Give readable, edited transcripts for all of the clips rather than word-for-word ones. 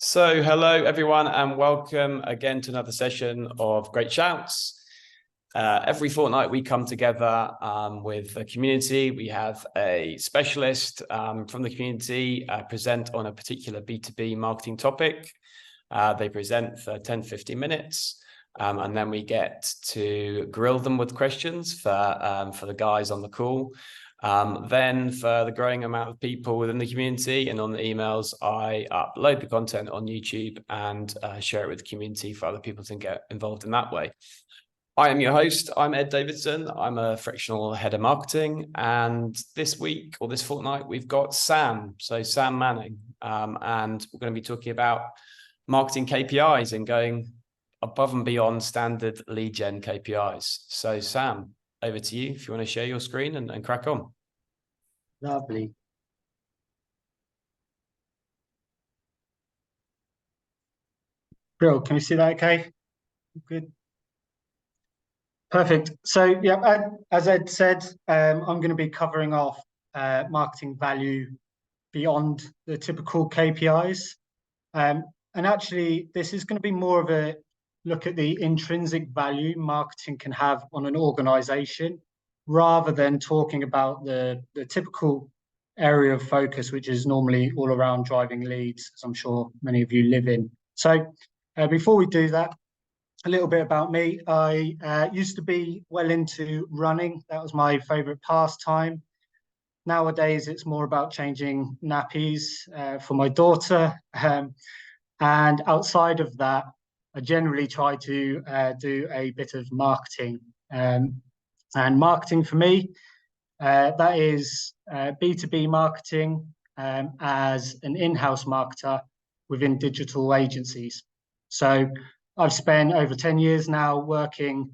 So hello everyone and welcome again to another session of Great Shouts. Every fortnight we come together with a community. We have a specialist from the community present on a particular B2B marketing topic. They present for 10-15 minutes and then we get to grill them with questions for the guys on the call. Then for the growing amount of people within the community and on the emails, I upload the content on YouTube and share it with the community for other people to get involved in that way. I am your host. I'm Ed Davidson. I'm a fractional head of marketing. And this week or this fortnight, we've got Sam. So Sam Manning. And we're going to be talking about marketing KPIs and going above and beyond standard lead gen KPIs. So Sam, over to you if you want to share your screen and crack on. Lovely. Bro, can you see that okay? Good. Perfect. So yeah, as Ed said, I'm going to be covering off marketing value beyond the typical KPIs. And actually, this is going to be more of a look at the intrinsic value marketing can have on an organization, rather than talking about the typical area of focus, which is normally all around driving leads, as I'm sure many of you live in. So before we do that, a little bit about me. I used to be well into running. That was my favorite pastime. Nowadays, it's more about changing nappies for my daughter. And outside of that, I generally try to do a bit of marketing. And marketing for me, that is B2B marketing as an in-house marketer within digital agencies. So I've spent over 10 years now working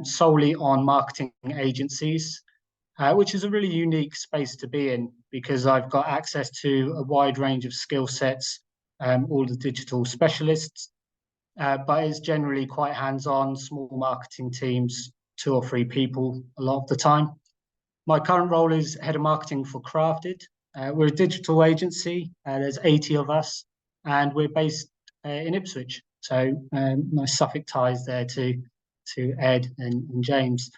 solely on marketing agencies, which is a really unique space to be in because I've got access to a wide range of skill sets, all the digital specialists, but it's generally quite hands-on, small marketing teams, 2 or 3 people a lot of the time. My current role is head of marketing for Crafted. We're a digital agency. There's 80 of us, and we're based in Ipswich. So nice Suffolk ties there to Ed and James.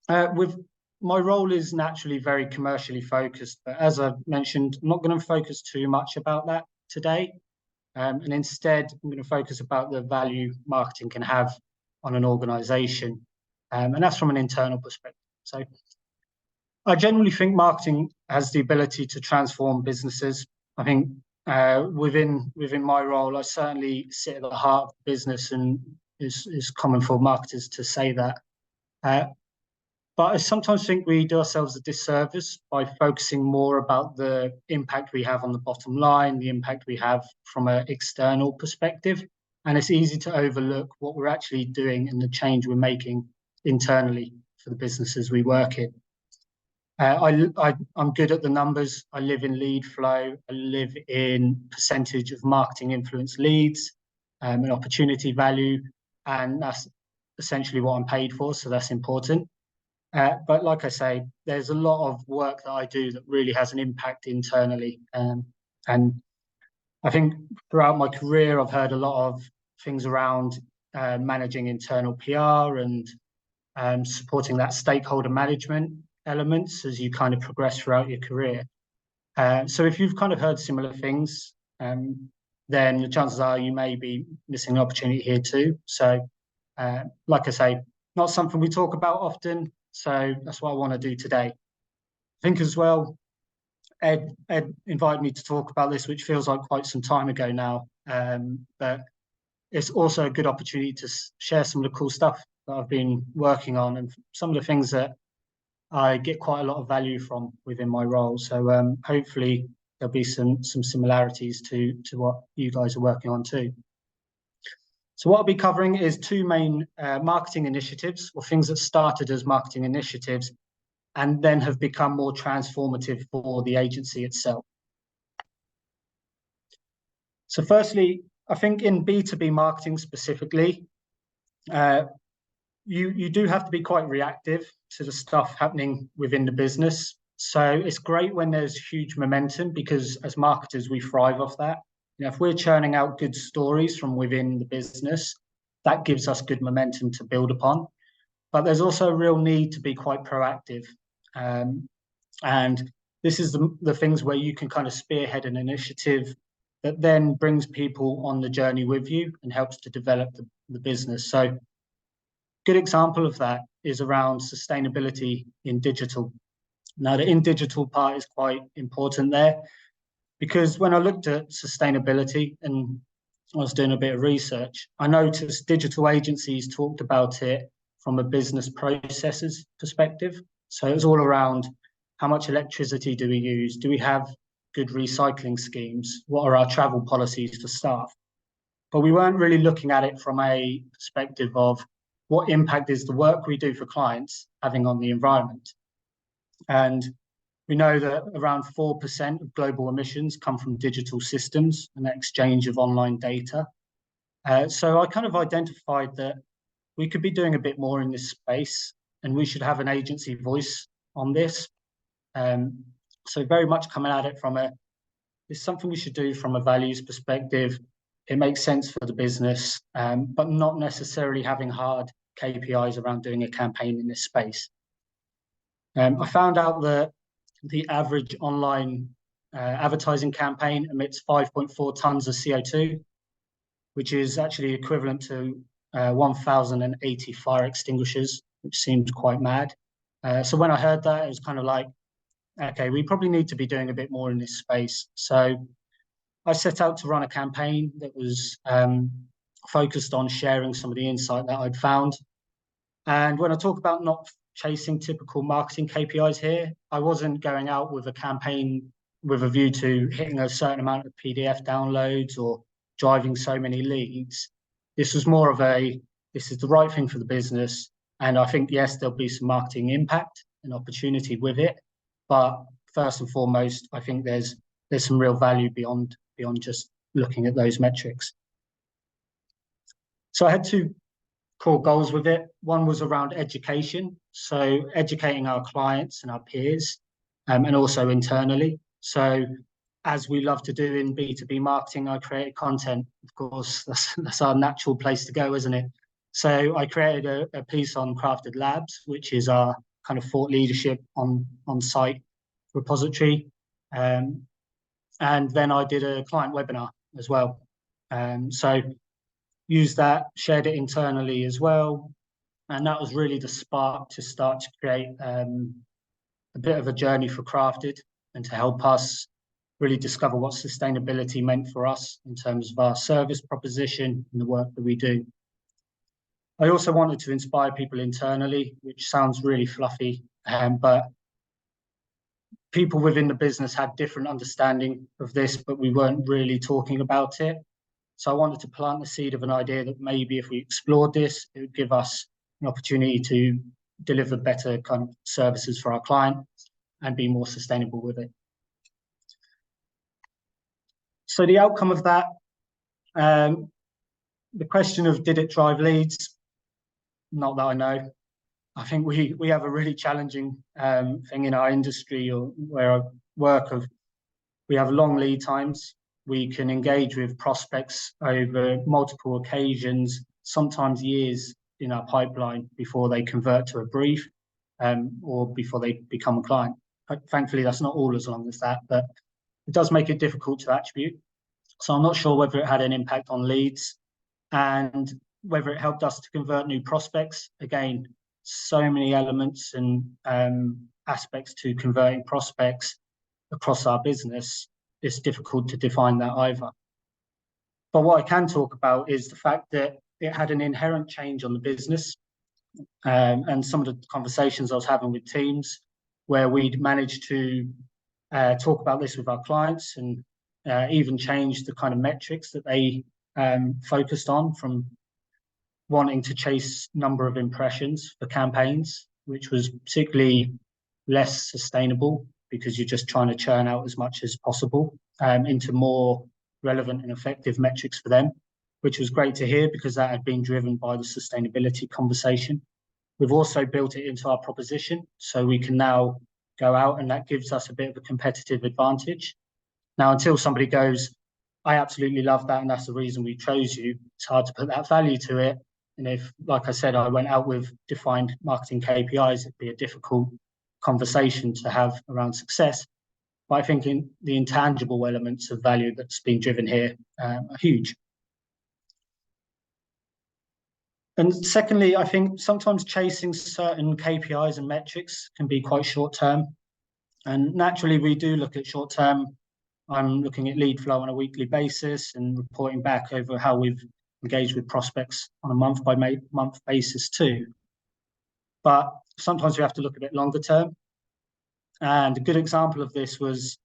With my role is naturally very commercially focused, but as I've mentioned, I'm not going to focus too much about that today. And instead, I'm going to focus about the value marketing can have on an organization. And that's from an internal perspective. So I generally think marketing has the ability to transform businesses. I think within my role, I certainly sit at the heart of the business, and it's common for marketers to say that. But I sometimes think we do ourselves a disservice by focusing more about the impact we have on the bottom line, the impact we have from an external perspective. And it's easy to overlook what we're actually doing and the change we're making internally for the businesses we work in. I'm good at the numbers. I live in lead flow. I live in percentage of marketing influence leads, and opportunity value. And that's essentially what I'm paid for. So that's important. But like I say, there's a lot of work that I do that really has an impact internally. And I think throughout my career, I've heard a lot of things around managing internal PR and supporting that stakeholder management elements as you kind of progress throughout your career. So if you've kind of heard similar things, then the chances are you may be missing an opportunity here too. So like I say, not something we talk about often. So that's what I want to do today. I think as well, Ed invited me to talk about this, which feels like quite some time ago now. But it's also a good opportunity to share some of the cool stuff that I've been working on and some of the things that I get quite a lot of value from within my role. So hopefully there'll be some similarities to what you guys are working on too. So what I'll be covering is 2 main marketing initiatives, or things that started as marketing initiatives and then have become more transformative for the agency itself. So firstly, I think in B2B marketing specifically, you do have to be quite reactive to the stuff happening within the business. So it's great when there's huge momentum because as marketers, we thrive off that. if we're churning out good stories from within the business, that gives us good momentum to build upon. But there's also a real need to be quite proactive. And this is the things where you can kind of spearhead an initiative that then brings people on the journey with you and helps to develop the business. So good example of that is around sustainability in digital. Now, the in digital part is quite important there, because when I looked at sustainability and I was doing a bit of research, I noticed digital agencies talked about it from a business processes perspective. So it was all around how much electricity do we use? Do we have good recycling schemes? What are our travel policies for staff? But we weren't really looking at it from a perspective of what impact is the work we do for clients having on the environment. And we know that around 4% of global emissions come from digital systems and the exchange of online data. So I kind of identified that we could be doing a bit more in this space, and we should have an agency voice on this. So very much coming at it from it's something we should do from a values perspective. It makes sense for the business, but not necessarily having hard KPIs around doing a campaign in this space. I found out that the average online advertising campaign emits 5.4 tons of CO2, which is actually equivalent to 1,080 fire extinguishers, which seemed quite mad. So when I heard that, it was kind of like, okay, we probably need to be doing a bit more in this space. So I set out to run a campaign that was focused on sharing some of the insight that I'd found. And when I talk about not chasing typical marketing KPIs here, I wasn't going out with a campaign with a view to hitting a certain amount of PDF downloads or driving so many leads. This was more of this is the right thing for the business. And I think, yes, there'll be some marketing impact and opportunity with it. But first and foremost, I think there's some real value beyond just looking at those metrics. So I had two core goals with it. One was around education, so educating our clients and our peers, and also internally. So as we love to do in B2B marketing, I created content. Of course, that's our natural place to go, isn't it? So I created a piece on Crafted Labs, which is our kind of thought leadership on-site repository. And then I did a client webinar as well. So used that, shared it internally as well. And that was really the spark to start to create a bit of a journey for Crafted and to help us really discover what sustainability meant for us in terms of our service proposition and the work that we do. I also wanted to inspire people internally, which sounds really fluffy, but people within the business had different understanding of this, but we weren't really talking about it. So I wanted to plant the seed of an idea that maybe if we explored this, it would give us an opportunity to deliver better kind of services for our client and be more sustainable with it. So the outcome of that, the question of did it drive leads? Not that I know. I think we have a really challenging thing in our industry or where I work of we have long lead times. We can engage with prospects over multiple occasions, sometimes years in our pipeline before they convert to a brief or before they become a client. Thankfully, that's not all as long as that, but it does make it difficult to attribute. So I'm not sure whether it had an impact on leads and whether it helped us to convert new prospects. Again, so many elements and aspects to converting prospects across our business. It's difficult to define that either. But what I can talk about is the fact that it had an inherent change on the business and some of the conversations I was having with teams where we'd managed to talk about this with our clients and even change the kind of metrics that they focused on, from wanting to chase number of impressions for campaigns, which was particularly less sustainable because you're just trying to churn out as much as possible into more relevant and effective metrics for them, which was great to hear because that had been driven by the sustainability conversation. We've also built it into our proposition, so we can now go out and that gives us a bit of a competitive advantage. Now, until somebody goes, I absolutely love that, and that's the reason we chose you. It's hard to put that value to it. And if, like I said, I went out with defined marketing KPIs, it'd be a difficult conversation to have around success. But I think the intangible elements of value that's being driven here are huge. And secondly, I think sometimes chasing certain KPIs and metrics can be quite short term. And naturally, we do look at short term. I'm looking at lead flow on a weekly basis and reporting back over how we've engaged with prospects on a month by month basis too. But sometimes we have to look a bit longer term. And a good example of this was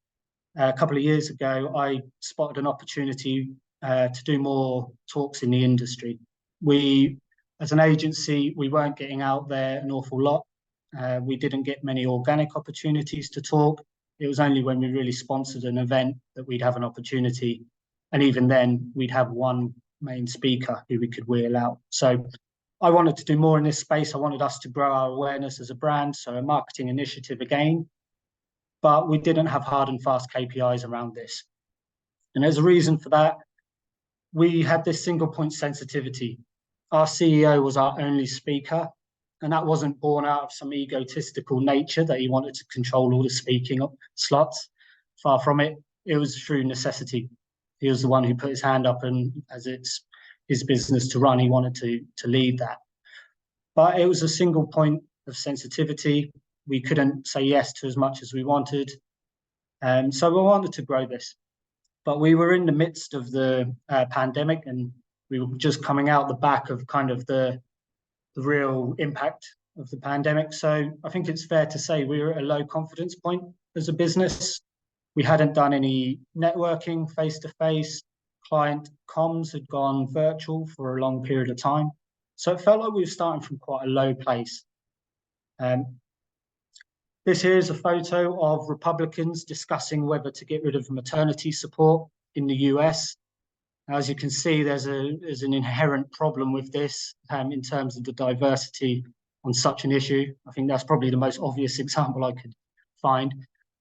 a couple of years ago, I spotted an opportunity to do more talks in the industry. We, as an agency, we weren't getting out there an awful lot. We didn't get many organic opportunities to talk. It was only when we really sponsored an event that we'd have an opportunity. And even then, we'd have one main speaker who we could wheel out. So I wanted to do more in this space. I wanted us to grow our awareness as a brand. So a marketing initiative again, but we didn't have hard and fast KPIs around this. And there's a reason for that. We had this single point sensitivity. Our CEO was our only speaker, and that wasn't born out of some egotistical nature that he wanted to control all the speaking slots. Far from it. It was through necessity. He was the one who put his hand up, and as it's his business to run, he wanted to lead that. But it was a single point of sensitivity. We couldn't say yes to as much as we wanted. So we wanted to grow this. But we were in the midst of the pandemic, and we were just coming out the back of kind of the real impact of the pandemic. So I think it's fair to say we were at a low confidence point as a business. We hadn't done any networking face-to-face. Client comms had gone virtual for a long period of time. So it felt like we were starting from quite a low place. This here is a photo of Republicans discussing whether to get rid of maternity support in the US. As you can see, there's an inherent problem with this in terms of the diversity on such an issue. I think that's probably the most obvious example I could find.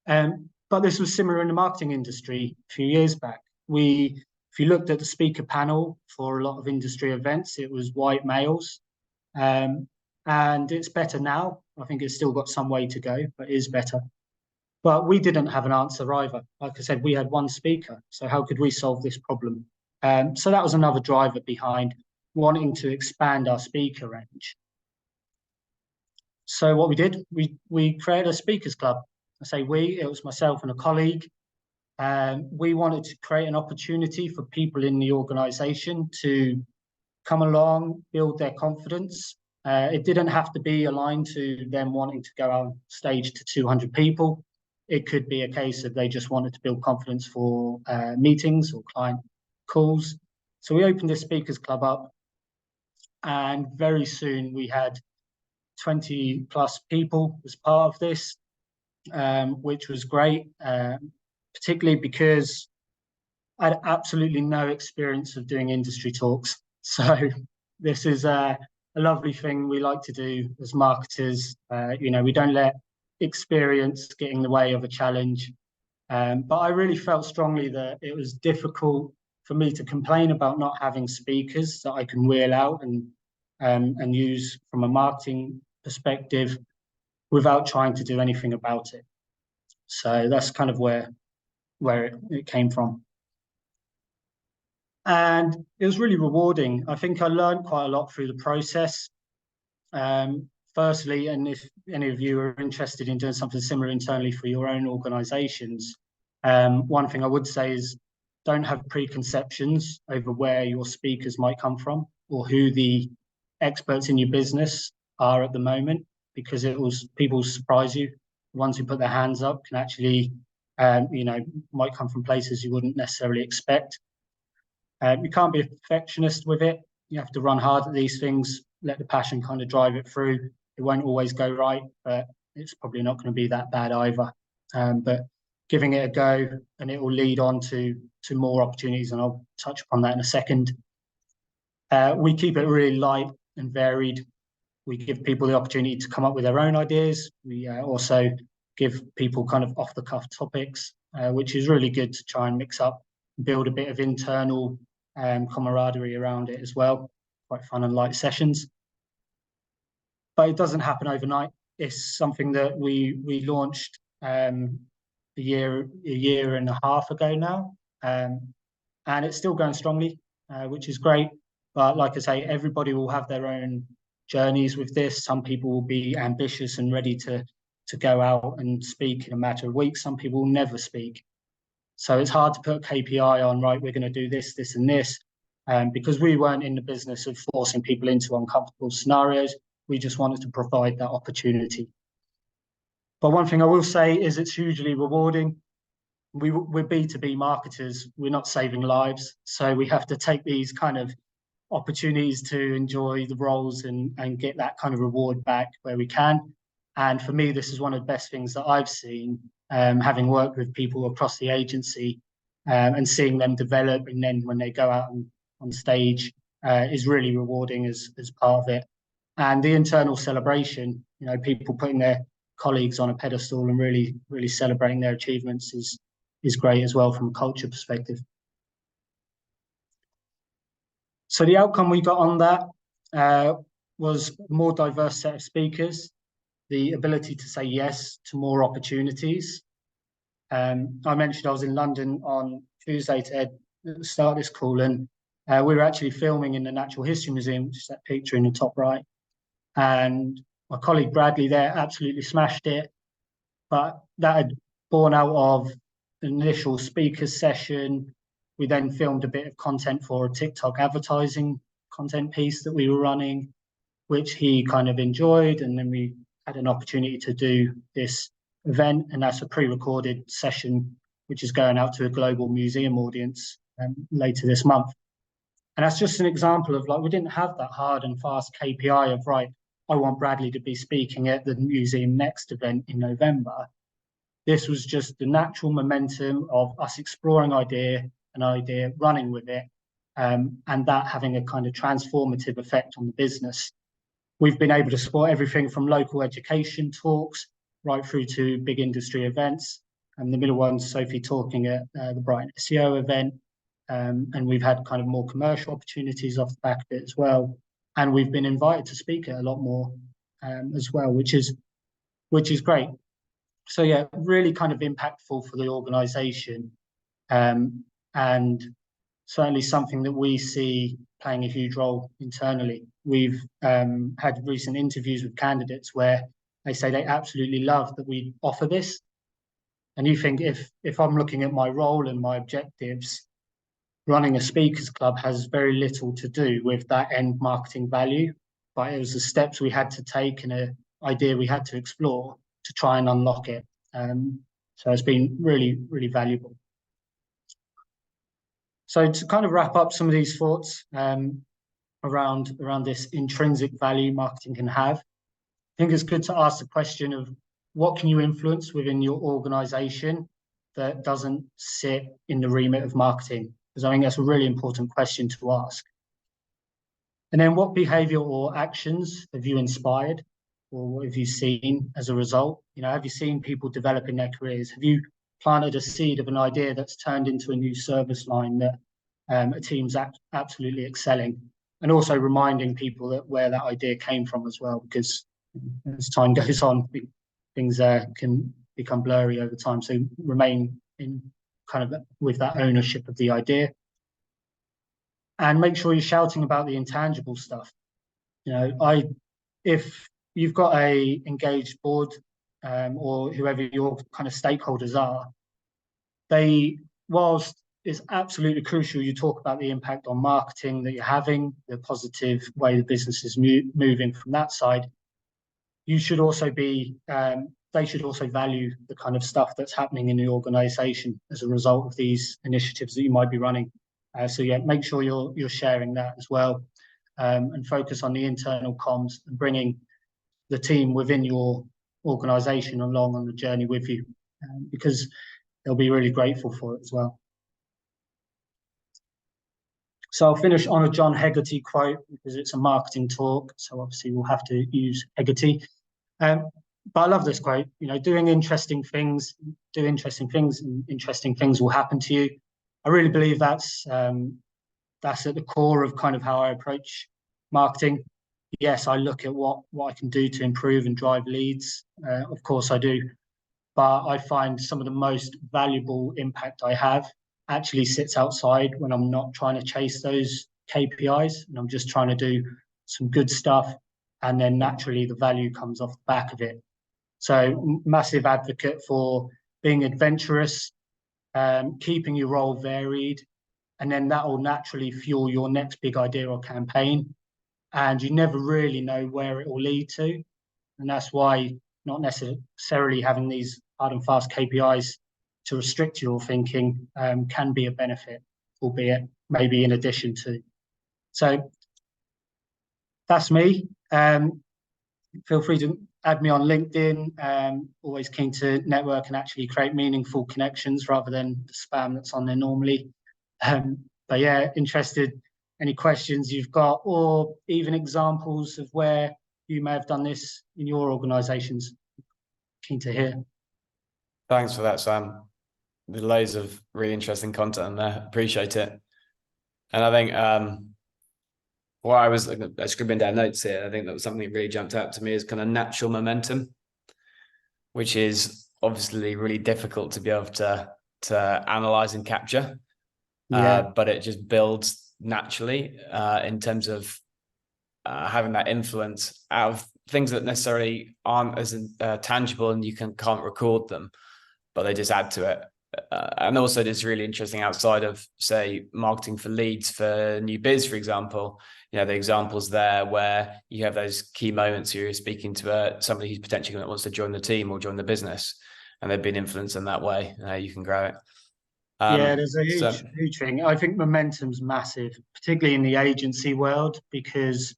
But this was similar in the marketing industry a few years back. If you looked at the speaker panel for a lot of industry events, it was white males. And it's better now. I think it's still got some way to go, but it is better. But we didn't have an answer either. Like I said, we had one speaker. So how could we solve this problem? So that was another driver behind wanting to expand our speaker range. So what we did, we created a speakers club. I say we, it was myself and a colleague. We wanted to create an opportunity for people in the organization to come along, build their confidence. It didn't have to be aligned to them wanting to go on stage to 200 people. It could be a case of they just wanted to build confidence for meetings or client calls. So we opened this speakers club up, and very soon we had 20 plus people as part of this, which was great, particularly because I had absolutely no experience of doing industry talks. So this is a lovely thing we like to do as marketers. We don't let experience get in the way of a challenge. But I really felt strongly that it was difficult for me to complain about not having speakers that I can wheel out and use from a marketing perspective without trying to do anything about it. So that's kind of where it came from. And it was really rewarding. I think I learned quite a lot through the process. Firstly, and if any of you are interested in doing something similar internally for your own organizations, one thing I would say is don't have preconceptions over where your speakers might come from or who the experts in your business are at the moment, because people surprise you. The ones who put their hands up can actually, might come from places you wouldn't necessarily expect. You can't be a perfectionist with it. You have to run hard at these things, let the passion kind of drive it through. It won't always go right, but it's probably not going to be that bad either. But giving it a go, and it will lead on to more opportunities, and I'll touch upon that in a second. We keep it really light and varied. We give people the opportunity to come up with their own ideas. We also give people kind of off-the-cuff topics, which is really good to try and mix up build a bit of internal camaraderie around it as well. Quite fun and light sessions. But it doesn't happen overnight. It's something that we launched a year and a half ago now, and it's still going strongly, which is great. But like I say, everybody will have their own journeys with this. Some people will be ambitious and ready to go out and speak in a matter of weeks. Some people will never speak. So it's hard to put a KPI on, right, we're going to do this, this, and this, because we weren't in the business of forcing people into uncomfortable scenarios. We just wanted to provide that opportunity. But one thing I will say is it's hugely rewarding. We're B2B marketers. We're not saving lives. So we have to take these kind of opportunities to enjoy the roles and get that kind of reward back where we can. And for me, this is one of the best things that I've seen, having worked with people across the agency and seeing them develop. And then when they go out on stage is really rewarding as part of it. And the internal celebration, you know, people putting their colleagues on a pedestal and really, really celebrating their achievements is great as well from a culture perspective. So the outcome we got on that was a more diverse set of speakers, the ability to say yes to more opportunities. I mentioned I was in London on Tuesday to start this call, and we were actually filming in the Natural History Museum, which is that picture in the top right. And my colleague Bradley there absolutely smashed it, but that had born out of an initial speakers session. We then filmed a bit of content for a TikTok advertising content piece that we were running, which he kind of enjoyed. And then we had an opportunity to do this event, and that's a pre-recorded session, which is going out to a global museum audience later this month. And that's just an example of, like, we didn't have that hard and fast KPI of, right, I want Bradley to be speaking at the Museum Next event in November. This was just the natural momentum of us exploring an idea, running with it, and that having a kind of transformative effect on the business. We've been able to support everything from local education talks right through to big industry events. And the middle one, Sophie talking at the Brighton SEO event. And we've had kind of more commercial opportunities off the back of it as well. And we've been invited to speak at a lot more as well, which is great. So yeah, really kind of impactful for the organisation, and certainly something that we see playing a huge role internally. We've had recent interviews with candidates where they say they absolutely love that we offer this. And you think, if I'm looking at my role and my objectives, running a speakers club has very little to do with that end marketing value, but it was the steps we had to take and an idea we had to explore to try and unlock it. So it's been really, really valuable. So to kind of wrap up some of these thoughts around this intrinsic value marketing can have, I think it's good to ask the question of what can you influence within your organization that doesn't sit in the remit of marketing? Because I think that's a really important question to ask. And then what behavior or actions have you inspired, or what have you seen as a result? You know, have you seen people develop in their careers? Have you planted a seed of an idea that's turned into a new service line that a team's absolutely excelling? And also reminding people that where that idea came from as well, because as time goes on, things can become blurry over time. So remain in kind of with that ownership of the idea, and make sure you're shouting about the intangible stuff. You know, if you've got a engaged board or whoever your kind of stakeholders are, whilst it's absolutely crucial you talk about the impact on marketing that you're having, the positive way the business is moving from that side, you should also be, they should also value the kind of stuff that's happening in the organization as a result of these initiatives that you might be running. So yeah, make sure you're sharing that as well, and focus on the internal comms and bringing the team within your organization along on the journey with you, because they'll be really grateful for it as well. So I'll finish on a John Hegarty quote because it's a marketing talk. So obviously we'll have to use Hegarty. But I love this quote, you know, do interesting things and interesting things will happen to you. I really believe that's at the core of kind of how I approach marketing. Yes, I look at what I can do to improve and drive leads. Of course, I do, but I find some of the most valuable impact I have actually sits outside when I'm not trying to chase those KPIs and I'm just trying to do some good stuff, and then naturally the value comes off the back of it. So massive advocate for being adventurous, keeping your role varied, and then that will naturally fuel your next big idea or campaign. And you never really know where it will lead to. And that's why not necessarily having these hard and fast KPIs to restrict your thinking can be a benefit, albeit maybe in addition to. So that's me. Feel free to add me on LinkedIn. Always keen to network and actually create meaningful connections rather than the spam that's on there normally. But yeah, interested, any questions you've got, or even examples of where you may have done this in your organizations. Keen to hear. Thanks for that, Sam. There's loads of really interesting content in there. Appreciate it. And I think while I was scribbling down notes here, I think that was something that really jumped out to me is kind of natural momentum, which is obviously really difficult to be able to analyze and capture. But it just builds naturally in terms of having that influence out of things that necessarily aren't as tangible and you can't record them, but they just add to it. And also it's really interesting outside of, say, marketing for leads for new biz, for example, you know, the examples there where you have those key moments where you're speaking to somebody who's potentially wants to join the team or join the business, and they've been influenced in that way. You can grow it. Yeah, there's a huge thing. I think momentum's massive, particularly in the agency world, because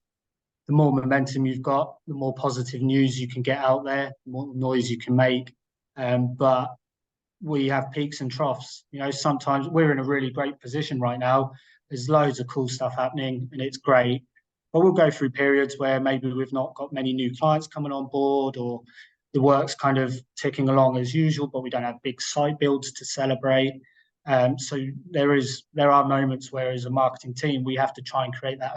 the more momentum you've got, the more positive news you can get out there, the more noise you can make. But we have peaks and troughs. You know, sometimes we're in a really great position right now. There's loads of cool stuff happening and it's great. But we'll go through periods where maybe we've not got many new clients coming on board, or the work's kind of ticking along as usual, but we don't have big site builds to celebrate. So there are moments where, as a marketing team, we have to try and create that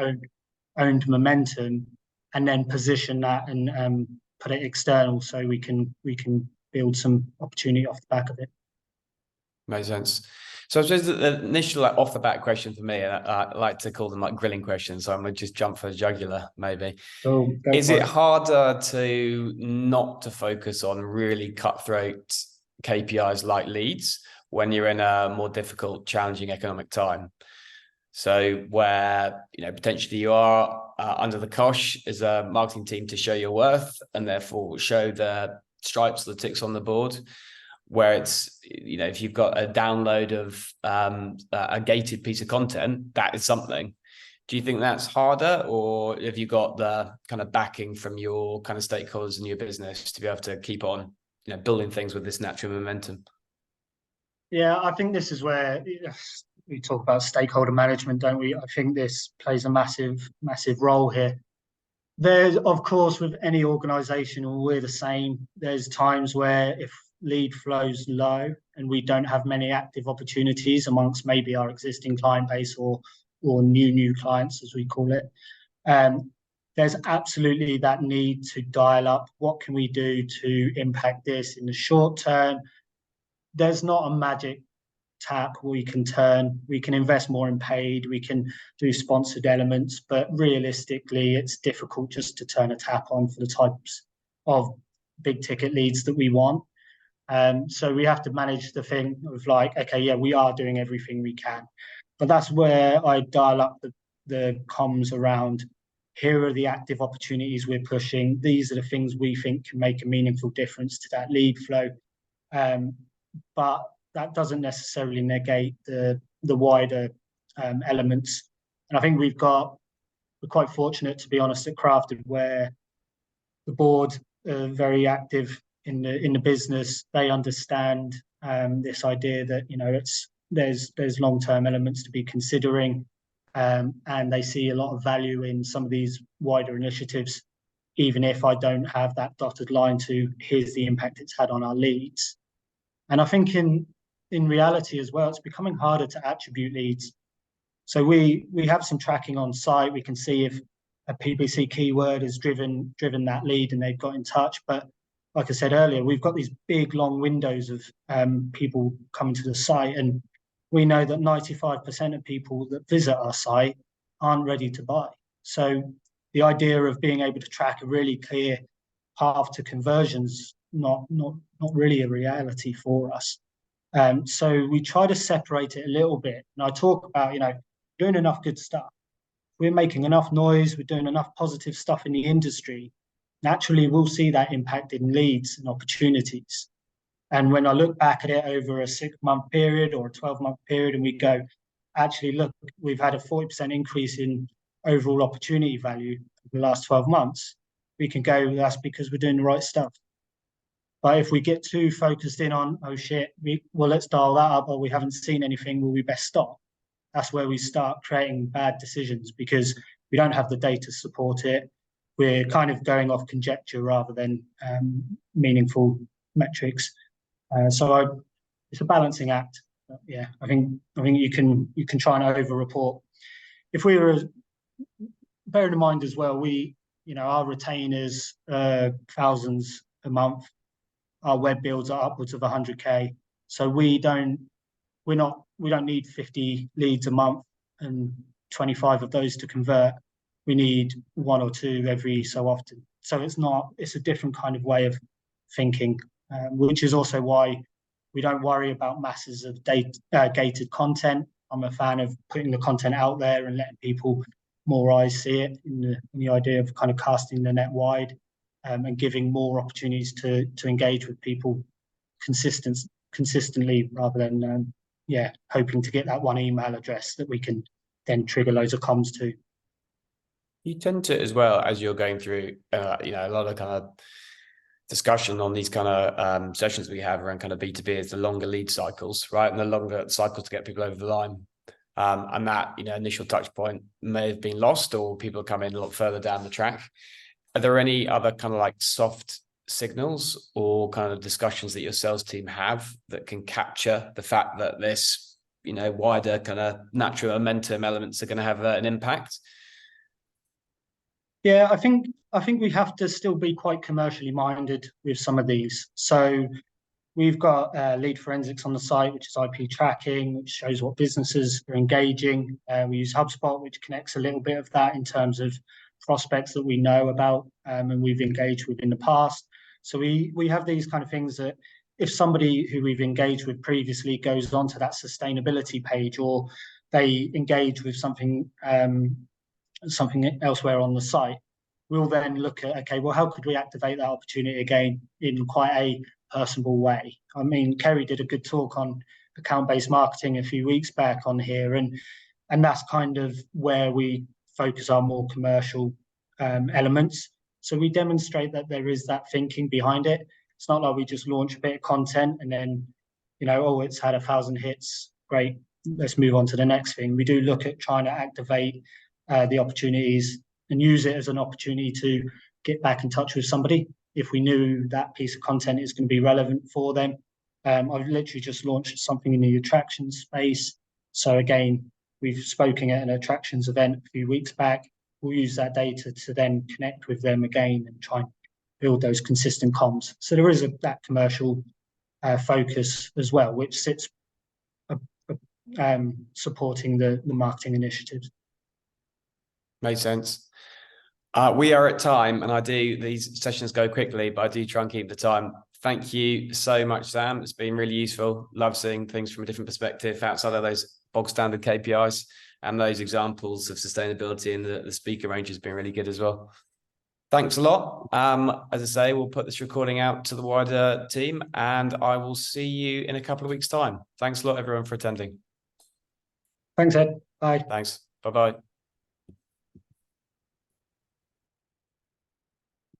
owned momentum, and then position that and put it external so we can build some opportunity off the back of it. Makes sense. So I suppose the initial off the bat question for me, and I like to call them like grilling questions, so I'm gonna just jump for the jugular maybe. Is it harder to not to focus on really cutthroat KPIs like leads when you're in a more difficult, challenging economic time? So where, you know, potentially you are under the cosh as a marketing team to show your worth and therefore show the stripes, the ticks on the board, where it's, you know, if you've got a download of a gated piece of content, that is something. Do you think that's harder, or have you got the kind of backing from your kind of stakeholders in your business to be able to keep on, you know, building things with this natural momentum? Yeah, I think this is where we talk about stakeholder management, don't we? I think this plays a massive role here. There's, of course, with any organization, and we're the same, there's times where if lead flow's low and we don't have many active opportunities amongst maybe our existing client base or new clients, as we call it, there's absolutely that need to dial up what can we do to impact this in the short term. There's not a magic tap we can turn. We can invest more in paid, we can do sponsored elements, but realistically it's difficult just to turn a tap on for the types of big ticket leads that we want. So we have to manage the thing of like, okay, yeah, we are doing everything we can, but that's where I dial up the comms around, here are the active opportunities we're pushing, these are the things we think can make a meaningful difference to that lead flow. But that doesn't necessarily negate the wider elements. And I think we're quite fortunate, to be honest, at Crafted, where the board are very active in the business. They understand this idea that, you know, there's long-term elements to be considering, and they see a lot of value in some of these wider initiatives, even if I don't have that dotted line to here's the impact it's had on our leads. And I think in in reality as well, it's becoming harder to attribute leads. So we have some tracking on site. We can see if a PPC keyword has driven that lead and they've got in touch. But like I said earlier, we've got these big long windows of people coming to the site, and we know that 95% of people that visit our site aren't ready to buy. So the idea of being able to track a really clear path to conversions not really a reality for us. So we try to separate it a little bit. And I talk about, doing enough good stuff. We're making enough noise, we're doing enough positive stuff in the industry. Naturally, we'll see that impact in leads and opportunities. And when I look back at it over a 6-month period or a 12-month period, and we go, actually, look, we've had a 40% increase in overall opportunity value for the last 12 months, we can go, that's because we're doing the right stuff. But if we get too focused in on, oh shit, let's dial that up, or we haven't seen anything, will we best stop? That's where we start creating bad decisions because we don't have the data to support it. We're kind of going off conjecture rather than meaningful metrics. So it's a balancing act. Yeah, I think you can try and over-report. If we were, bearing in mind as well, our retainers thousands a month. Our web builds are upwards of 100K. So we don't need 50 leads a month and 25 of those to convert. We need 1 or 2 every so often. So it's a different kind of way of thinking, which is also why we don't worry about masses of gated content. I'm a fan of putting the content out there and letting people, more eyes see it, in the idea of kind of casting the net wide, and giving more opportunities to engage with people consistently rather than hoping to get that one email address that we can then trigger loads of comms to. You tend to, as well, as you're going through, a lot of kind of discussion on these kind of sessions we have around kind of B2B is the longer lead cycles, right? And the longer cycles to get people over the line. And that, initial touch point may have been lost, or people come in a lot further down the track. Are there any other kind of like soft signals or kind of discussions that your sales team have that can capture the fact that this, wider kind of natural momentum elements are going to have an impact? Yeah, I think we have to still be quite commercially minded with some of these. So we've got lead forensics on the site, which is IP tracking, which shows what businesses are engaging. We use HubSpot, which connects a little bit of that in terms of prospects that we know about and we've engaged with in the past. So we have these kind of things that if somebody who we've engaged with previously goes onto that sustainability page, or they engage with something elsewhere on the site, we'll then look at, okay, well, how could we activate that opportunity again in quite a personable way? I mean, Kerry did a good talk on account-based marketing a few weeks back on here, and that's kind of where we focus our more commercial elements. So we demonstrate that there is that thinking behind it. It's not like we just launch a bit of content and then, it's had 1,000 hits, great, let's move on to the next thing. We do look at trying to activate the opportunities and use it as an opportunity to get back in touch with somebody if we knew that piece of content is going to be relevant for them. I've literally just launched something in the attractions space. So again, we've spoken at an attractions event a few weeks back. We'll use that data to then connect with them again and try and build those consistent comms. So there is that commercial focus as well, which sits supporting the marketing initiatives. Makes sense. We are at time, and these sessions go quickly, but I do try and keep the time. Thank you so much, Sam. It's been really useful. Love seeing things from a different perspective outside of those bog standard KPIs, and those examples of sustainability and the speaker range has been really good as well. Thanks a lot. As I say, we'll put this recording out to the wider team, and I will see you in a couple of weeks' time. Thanks a lot, everyone, for attending. Thanks, Ed. Bye. Thanks. Bye-bye.